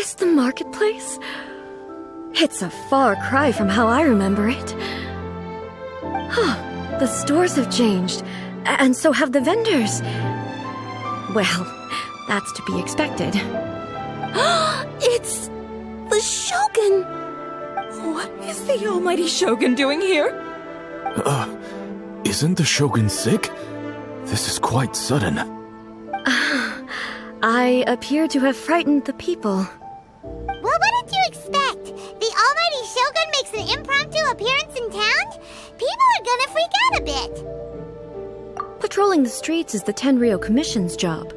this the marketplace? It's a far cry from how I remember it. Huh, the stores have changed, and so have the vendors. Well, that's to be expected. It's the Shogun! What is the almighty Shogun doing here? Isn't the Shogun sick? This is quite sudden. I appear to have frightened the people. Well, what did you expect? The almighty Shogun makes an impromptu appearance in town? People are gonna freak out a bit. Patrolling the streets is the Tenryou Commission's job.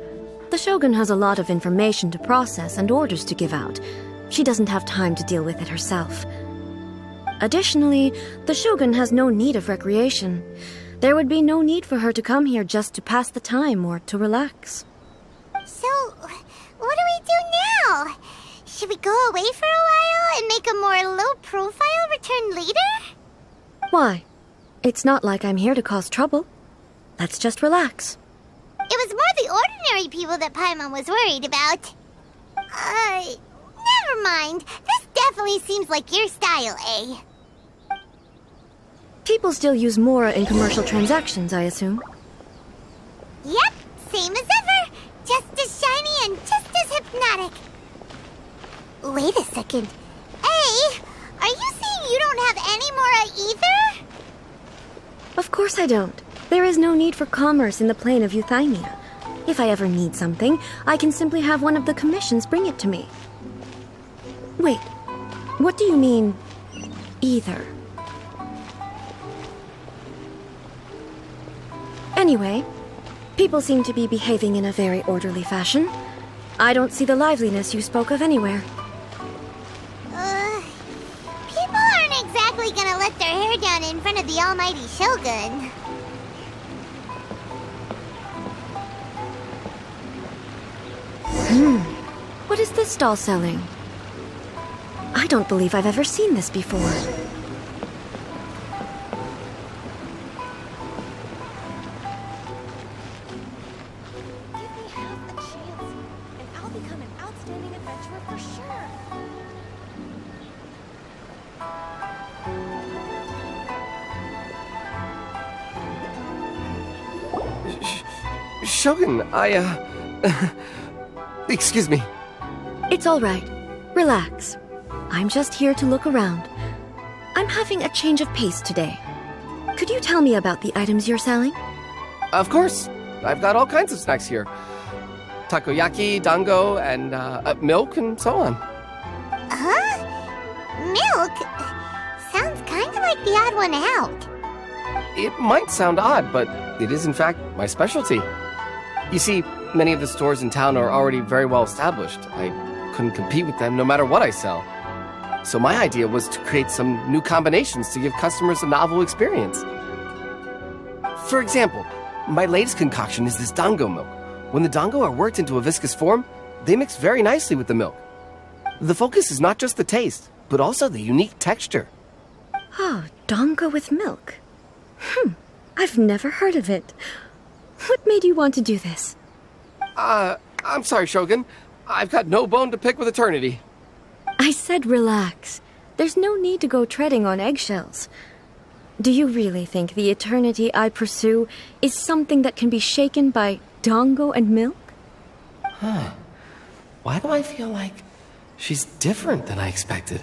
The Shogun has a lot of information to process and orders to give out. She doesn't have time to deal with it herself. Additionally, the Shogun has no need of recreation. There would be no need for her to come here just to pass the time or to relax. So, what do we do now? Should we go away for a while and make a more low-profile return later? Why? It's not like I'm here to cause trouble. Let's just relax. It was more the ordinary people that Paimon was worried about. Never mind. This definitely seems like your style, eh? People still use Mora in commercial transactions, I assume. Yep, same as ever. Just as shiny and just as hypnotic. Wait a second. Hey, are you saying you don't have any Mora either? Of course I don't. There is no need for commerce in the plane of Euthymia. If I ever need something, I can simply have one of the commissions bring it to me. Wait, what do you mean, either? Anyway, people seem to be behaving in a very orderly fashion. I don't see the liveliness you spoke of anywhere. People aren't exactly gonna let their hair down in front of the almighty Shogun. What is this stall selling? I don't believe I've ever seen this before. Give me half a chance, and I'll become an outstanding adventurer for sure. Shogun, excuse me. It's all right. Relax. I'm just here to look around. I'm having a change of pace today. Could you tell me about the items you're selling? Of course. I've got all kinds of snacks here. Takoyaki, dango, and milk, and so on. Huh? Milk? Sounds kind of like the odd one out. It might sound odd, but it is in fact my specialty. You see, many of the stores in town are already very well established. I couldn't compete with them no matter what I sell. So my idea was to create some new combinations to give customers a novel experience. For example, my latest concoction is this dango milk. When the dango are worked into a viscous form, they mix very nicely with the milk. The focus is not just the taste, but also the unique texture. Oh, dango with milk. I've never heard of it. What made you want to do this? I'm sorry, Shogun. I've got no bone to pick with eternity. I said relax. There's no need to go treading on eggshells. Do you really think the eternity I pursue is something that can be shaken by dango and milk? Why do I feel like she's different than I expected?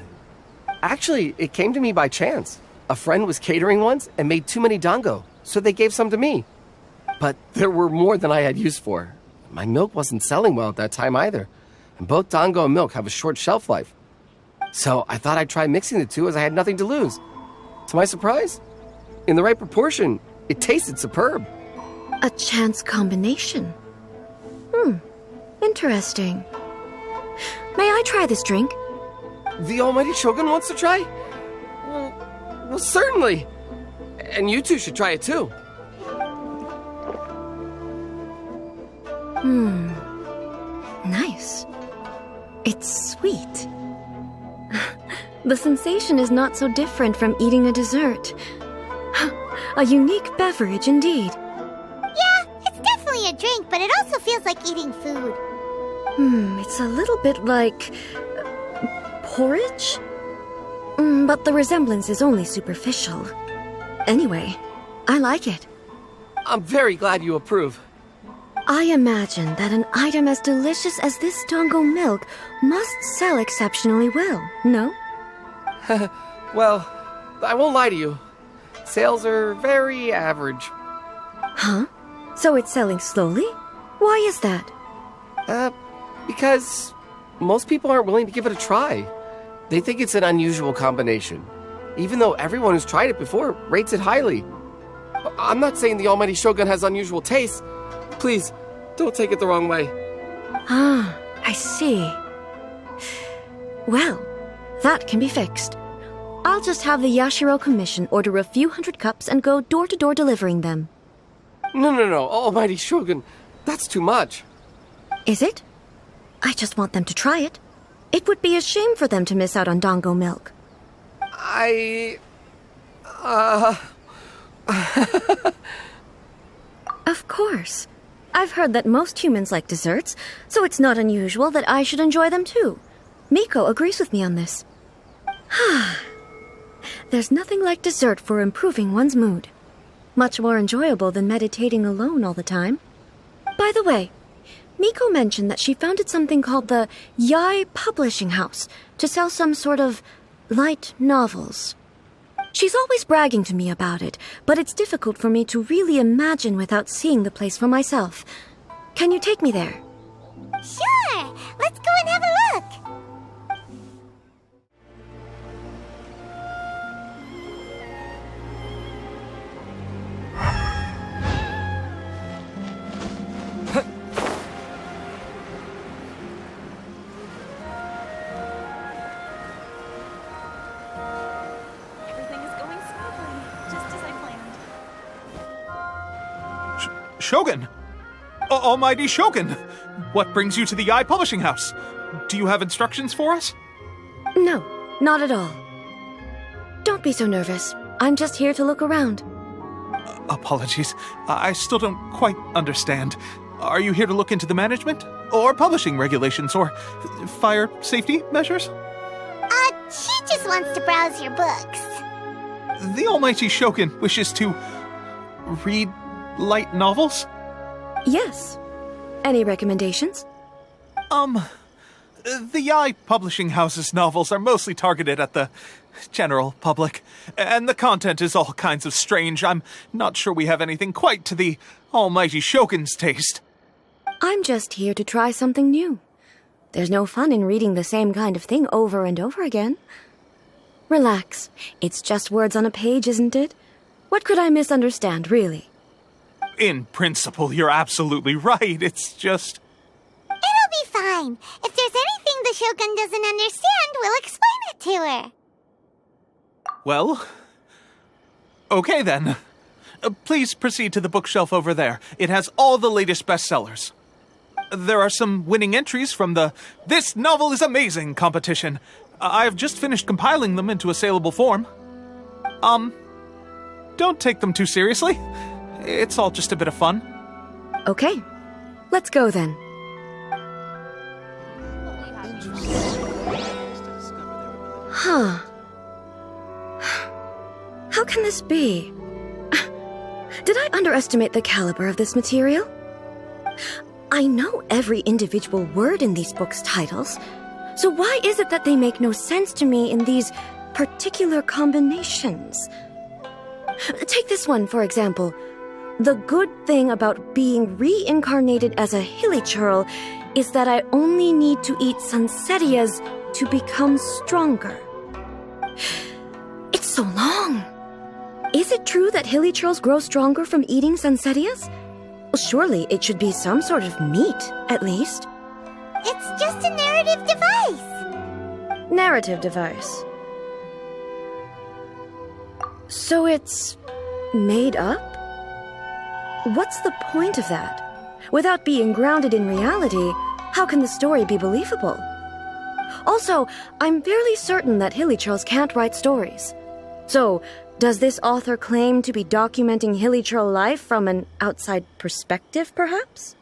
Actually, it came to me by chance. A friend was catering once and made too many dango, so they gave some to me. But there were more than I had use for. My milk wasn't selling well at that time either, and both dango and milk have a short shelf life. So I thought I'd try mixing the two as I had nothing to lose. To my surprise, in the right proportion, it tasted superb. A chance combination. Interesting. May I try this drink? The almighty Shogun wants to try? Well, certainly. And you two should try it too. Nice. It's sweet. The sensation is not so different from eating a dessert. A unique beverage indeed. Yeah, it's definitely a drink, but it also feels like eating food. It's a little bit like porridge? But the resemblance is only superficial. Anyway, I like it. I'm very glad you approve. I imagine that an item as delicious as this dango milk must sell exceptionally well, no? Well, I won't lie to you. Sales are very average. Huh? So it's selling slowly? Why is that? Because most people aren't willing to give it a try. They think it's an unusual combination, even though everyone who's tried it before rates it highly. I'm not saying the Almighty Shogun has unusual tastes. Please, don't take it the wrong way. Ah, I see. Well, that can be fixed. I'll just have the Yashiro Commission order a few hundred cups and go door-to-door delivering them. No, Almighty Shogun, that's too much. Is it? I just want them to try it. It would be a shame for them to miss out on dango milk. Of course. I've heard that most humans like desserts, so it's not unusual that I should enjoy them too. Miko agrees with me on this. There's nothing like dessert for improving one's mood. Much more enjoyable than meditating alone all the time. By the way, Miko mentioned that she founded something called the Yai Publishing House to sell some sort of light novels. She's always bragging to me about it, but it's difficult for me to really imagine without seeing the place for myself. Can you take me there? Sure! Let's go and have a look! Everything is going smoothly, just as I planned. Shogun! Almighty Shogun! What brings you to the Yai Publishing House? Do you have instructions for us? No, not at all. Don't be so nervous. I'm just here to look around. Apologies. I still don't quite understand. Are you here to look into the management? Or publishing regulations? Or fire safety measures? She just wants to browse your books. The Almighty Shogun wishes to read light novels? Yes. Any recommendations? The Yai Publishing House's novels are mostly targeted at the general public, and the content is all kinds of strange. I'm not sure we have anything quite to the Almighty Shogun's taste. I'm just here to try something new. There's no fun in reading the same kind of thing over and over again. Relax. It's just words on a page, isn't it? What could I misunderstand, really? In principle, you're absolutely right. It's just... It'll be fine. If there's anything the Shogun doesn't understand, we'll explain it to her. Well... Okay, then. Please proceed to the bookshelf over there. It has all the latest bestsellers. There are some winning entries from the This Novel is Amazing competition. I've just finished compiling them into a saleable form. Don't take them too seriously. It's all just a bit of fun. Okay. Let's go then. Huh. How can this be? Did I underestimate the caliber of this material? I know every individual word in these books' titles, so why is it that they make no sense to me in these particular combinations? Take this one, for example. The good thing about being reincarnated as a hilichurl is that I only need to eat sunsettias to become stronger. It's so long. Is it true that hilichurls grow stronger from eating sunsettias? Well, surely it should be some sort of meat, at least. It's just a narrative device. Narrative device. So it's made up? What's the point of that? Without being grounded in reality, how can the story be believable? Also, I'm fairly certain that hilichurls can't write stories. So, does this author claim to be documenting hilichurl life from an outside perspective, perhaps?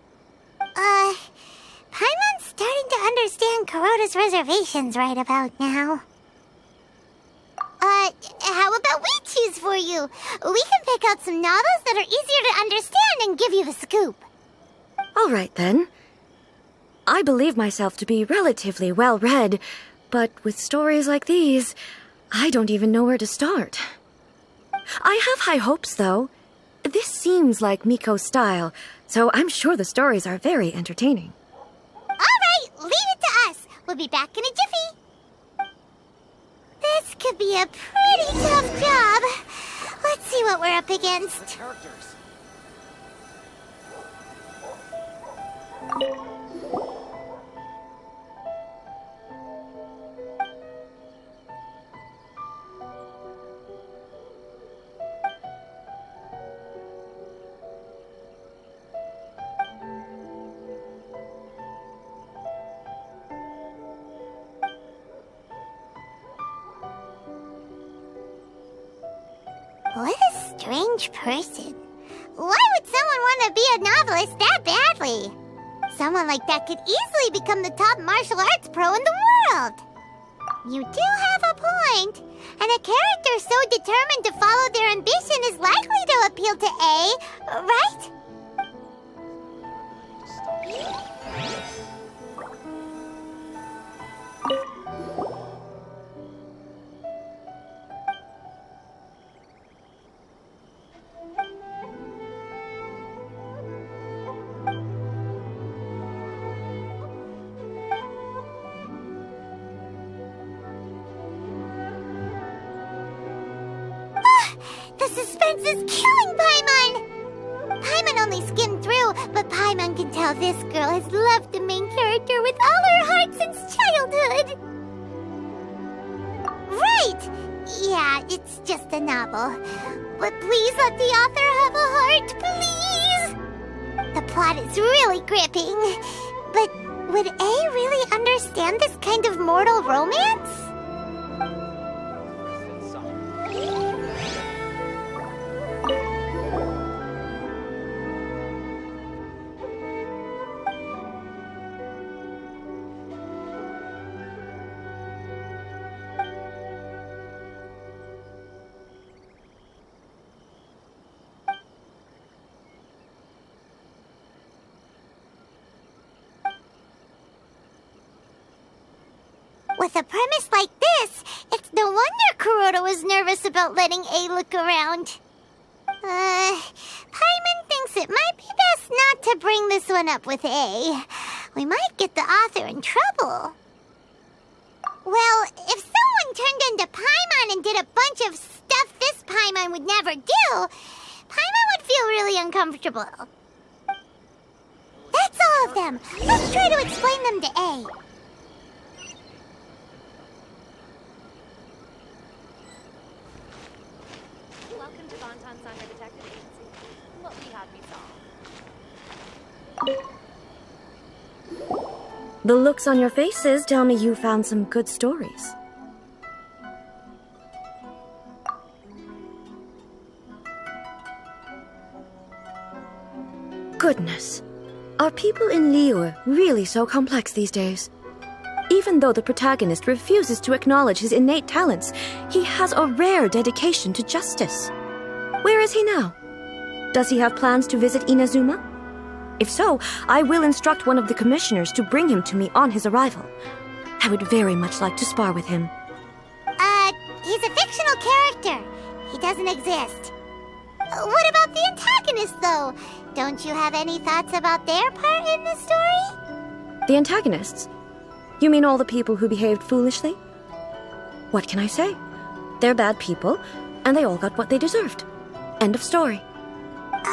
Paimon's starting to understand Kuroda's reservations right about now. How about we choose for you? We can pick out some novels that are easier to understand and give you the scoop. All right, then. I believe myself to be relatively well-read, but with stories like these, I don't even know where to start. I have high hopes, though. This seems like Miko's style, so I'm sure the stories are very entertaining. All right, leave it to us. We'll be back in a jiffy. This could be a pretty tough job. Let's see what we're up against. What a strange person. Why would someone want to be a novelist that badly? Someone like that could easily become the top martial arts pro in the world. You do have a point. And a character so determined to follow their ambition is likely to appeal to A, right? The suspense is killing Paimon! Paimon only skimmed through, but Paimon can tell this girl has loved the main character with all her heart since childhood. Right! Yeah, it's just a novel. But please let the author have a heart, please! The plot is really gripping. But would A really understand this kind of mortal romance? With a premise like this, it's no wonder Kuroda was nervous about letting A look around. Paimon thinks it might be best not to bring this one up with A. We might get the author in trouble. Well, if someone turned into Paimon and did a bunch of stuff this Paimon would never do, Paimon would feel really uncomfortable. That's all of them. Let's try to explain them to A. Welcome to Bonton Saga Detective Agency. What we have me solve. The looks on your faces tell me you found some good stories. Goodness. Are people in Liyue really so complex these days? Even though the protagonist refuses to acknowledge his innate talents, he has a rare dedication to justice. Where is he now? Does he have plans to visit Inazuma? If so, I will instruct one of the commissioners to bring him to me on his arrival. I would very much like to spar with him. He's a fictional character. He doesn't exist. What about the antagonist, though? Don't you have any thoughts about their part in the story? The antagonists? You mean all the people who behaved foolishly? What can I say? They're bad people, and they all got what they deserved. End of story. A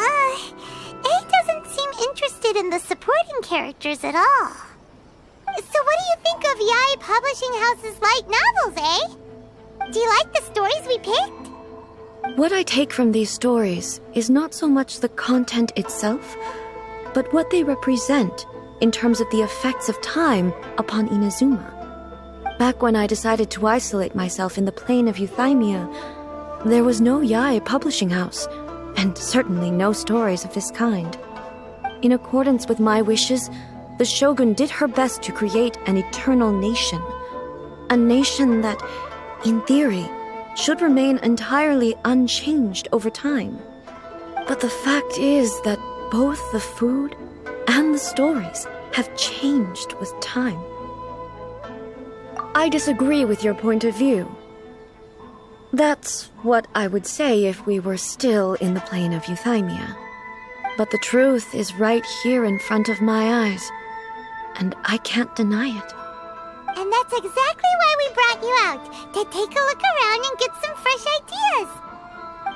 doesn't seem interested in the supporting characters at all. So what do you think of Yae Publishing House's light novels, eh? Do you like the stories we picked? What I take from these stories is not so much the content itself, but what they represent in terms of the effects of time upon Inazuma. Back when I decided to isolate myself in the plain of Euthymia, there was no Yae Publishing House, and certainly no stories of this kind. In accordance with my wishes, the Shogun did her best to create an eternal nation. A nation that, in theory, should remain entirely unchanged over time. But the fact is that both the food and the stories have changed with time. I disagree with your point of view. That's what I would say if we were still in the plane of euthymia. But the truth is right here in front of my eyes, and I can't deny it. And that's exactly why we brought you out, to take a look around and get some fresh ideas.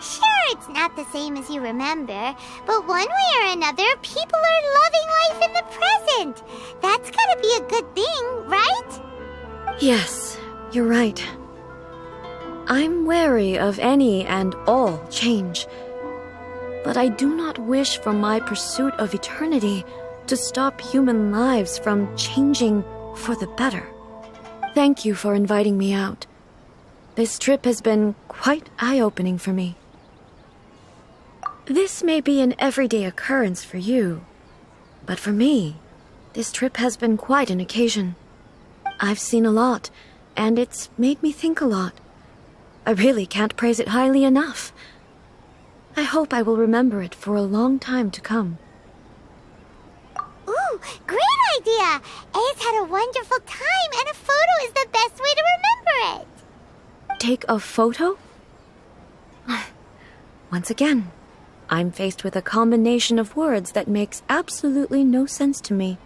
Sure, it's not the same as you remember, but one way or another, people are loving life in the present. That's gotta be a good thing, right? Yes, you're right. I'm wary of any and all change, but I do not wish for my pursuit of eternity to stop human lives from changing for the better. Thank you for inviting me out. This trip has been quite eye-opening for me. This may be an everyday occurrence for you, but for me, this trip has been quite an occasion. I've seen a lot, and it's made me think a lot. I really can't praise it highly enough. I hope I will remember it for a long time to come. Ooh, great idea! A's had a wonderful time, and a photo is the best way to remember it. Take a photo? Once again, I'm faced with a combination of words that makes absolutely no sense to me.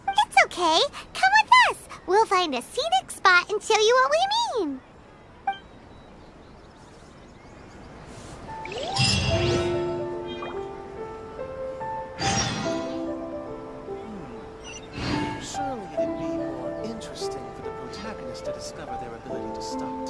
It's okay. Come with us. We'll find a scenic spot and show you what we mean. Surely it'd be more interesting for the protagonist to discover their ability to stop